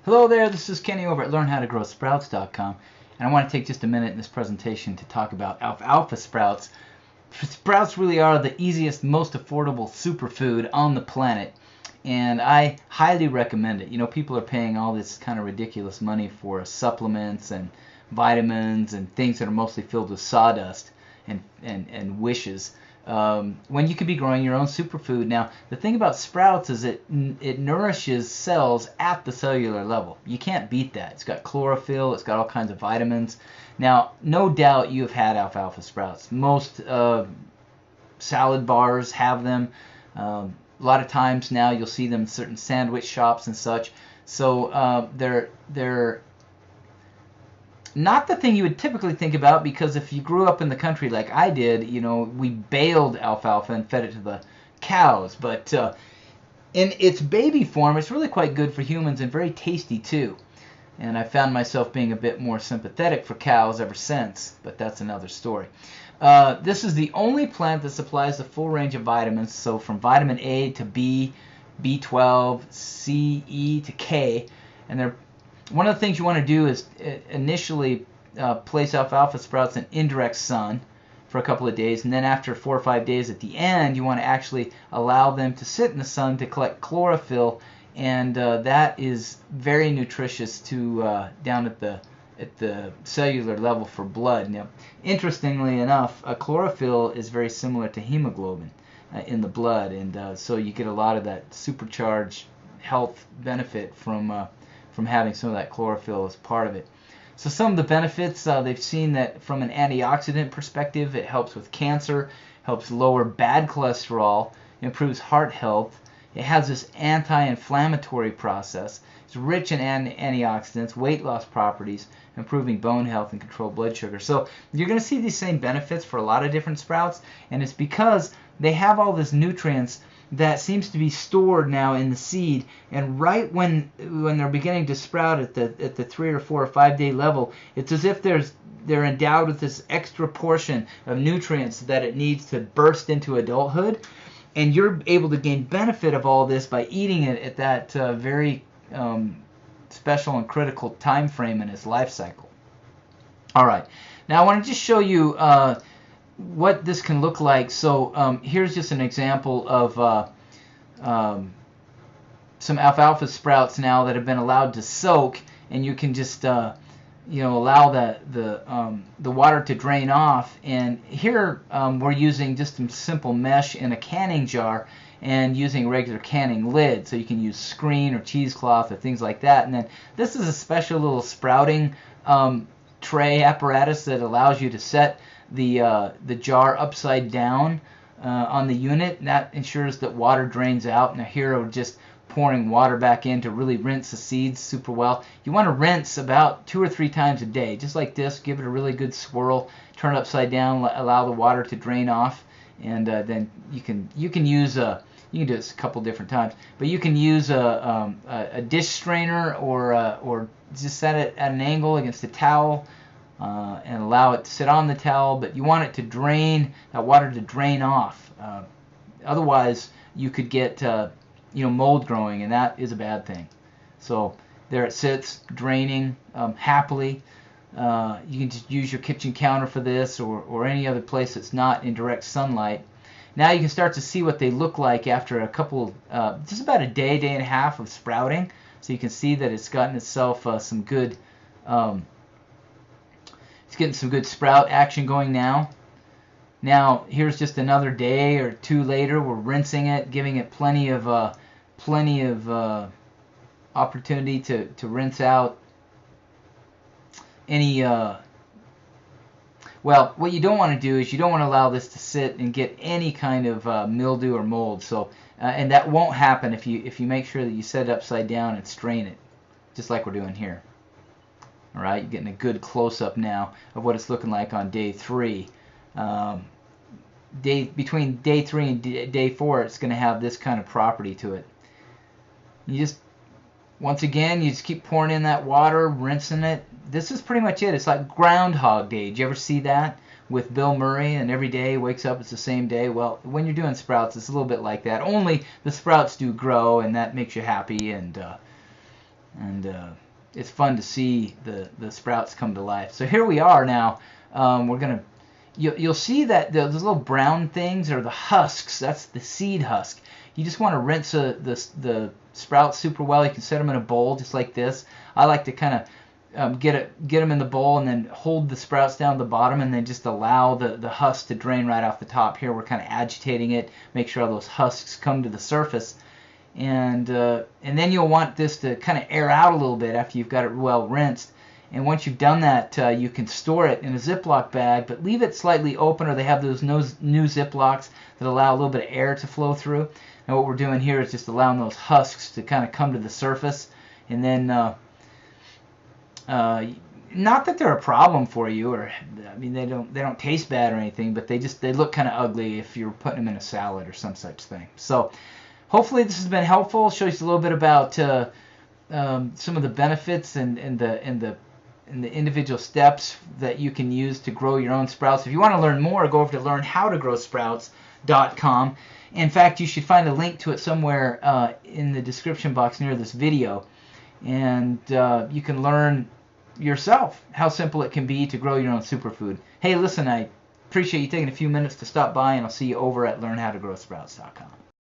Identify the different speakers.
Speaker 1: Hello there, this is Kenny over at learnhowtogrowsprouts.com, and I want to take just a minute in this presentation to talk about alfalfa sprouts. Sprouts really are the easiest, most affordable superfood on the planet, and I highly recommend it. You know, people are paying all this kind of ridiculous money for supplements and vitamins and things that are mostly filled with sawdust and wishes, when you could be growing your own superfood. Now, the thing about sprouts is it nourishes cells at the cellular level. You can't beat that. It's got chlorophyll, it's got all kinds of vitamins. Now, no doubt you have had alfalfa sprouts. Most salad bars have them. A lot of times now you'll see them in certain sandwich shops and such. So they're not the thing you would typically think about, because if you grew up in the country like I did, you know, we baled alfalfa and fed it to the cows. But in its baby form, it's really quite good for humans and very tasty too. And I found myself being a bit more sympathetic for cows ever since, but that's another story. This is the only plant that supplies the full range of vitamins, so from vitamin A to B, B12, C, E to K, and they're one of the things you want to do is initially place alfalfa sprouts in indirect sun for a couple of days, and then after 4 or 5 days at the end, you want to actually allow them to sit in the sun to collect chlorophyll, and that is very nutritious to down at the cellular level for blood. Now, interestingly enough, chlorophyll is very similar to hemoglobin in the blood, and so you get a lot of that supercharged health benefit from having some of that chlorophyll as part of it. So some of the benefits, they've seen that from an antioxidant perspective, it helps with cancer, helps lower bad cholesterol, improves heart health. It has this anti-inflammatory process. It's rich in antioxidants, weight loss properties, improving bone health and control blood sugar. So you're going to see these same benefits for a lot of different sprouts, and it's because they have all this nutrients that seems to be stored now in the seed, and right when they're beginning to sprout at the 3 or 4 or 5 day level, it's as if they're endowed with this extra portion of nutrients that it needs to burst into adulthood, and you're able to gain benefit of all this by eating it at that very special and critical time frame in its life cycle. All right, now I want to just show you what this can look like. So here's just an example of some alfalfa sprouts now that have been allowed to soak, and you can just allow the water to drain off. And here we're using just some simple mesh in a canning jar and using a regular canning lid, so you can use screen or cheesecloth or things like that. And then this is a special little sprouting tray apparatus that allows you to set the jar upside down on the unit, and that ensures that water drains out. Now here we're just pouring water back in to really rinse the seeds super well. You want to rinse about 2 or 3 times a day, just like this. Give it a really good swirl, turn it upside down, allow the water to drain off, and then you can use you can do this a couple different times, but you can use a dish strainer or just set it at an angle against a towel. And allow it to sit on the towel, but you want it to drain, that water to drain off. Otherwise, you could get mold growing, and that is a bad thing. So there it sits, draining happily. You can just use your kitchen counter for this, or any other place that's not in direct sunlight. Now you can start to see what they look like after a couple, just about a day, day and a half of sprouting. So you can see that it's gotten itself some good. It's getting some good sprout action going now. Now here's just another day or 2 later. We're rinsing it, giving it plenty of opportunity to rinse out any. Well, what you don't want to do is you don't want to allow this to sit and get any kind of mildew or mold. So and that won't happen if you make sure that you set it upside down and strain it, just like we're doing here. All right, you're getting a good close-up now of what it's looking like on day 3. Between day 3 and day 4, it's going to have this kind of property to it. You just, once again, you just keep pouring in that water, rinsing it. This is pretty much it. It's like Groundhog Day. Did you ever see that with Bill Murray? And every day he wakes up, it's the same day. Well, when you're doing sprouts, it's a little bit like that. Only the sprouts do grow, and that makes you happy, and and it's fun to see the sprouts come to life. So here we are now. We're gonna you'll see that those little brown things are the husks. That's the seed husk. You just want to rinse the sprouts super well. You can set them in a bowl just like this. I like to kind of get them in the bowl and then hold the sprouts down at the bottom and then just allow the husk to drain right off the top. Here we're kind of agitating it, make sure all those husks come to the surface. And then you'll want this to kind of air out a little bit after you've got it well rinsed. And once you've done that, you can store it in a Ziploc bag, but leave it slightly open, or they have those new Ziplocs that allow a little bit of air to flow through. And what we're doing here is just allowing those husks to kind of come to the surface. And then, not that they're a problem for you, or I mean they don't taste bad or anything, but they look kind of ugly if you're putting them in a salad or some such thing. So hopefully this has been helpful. Shows you a little bit about some of the benefits and the individual steps that you can use to grow your own sprouts. If you want to learn more, go over to learnhowtogrowsprouts.com. In fact, you should find a link to it somewhere in the description box near this video, and you can learn yourself how simple it can be to grow your own superfood. Hey, listen, I appreciate you taking a few minutes to stop by, and I'll see you over at learnhowtogrowsprouts.com.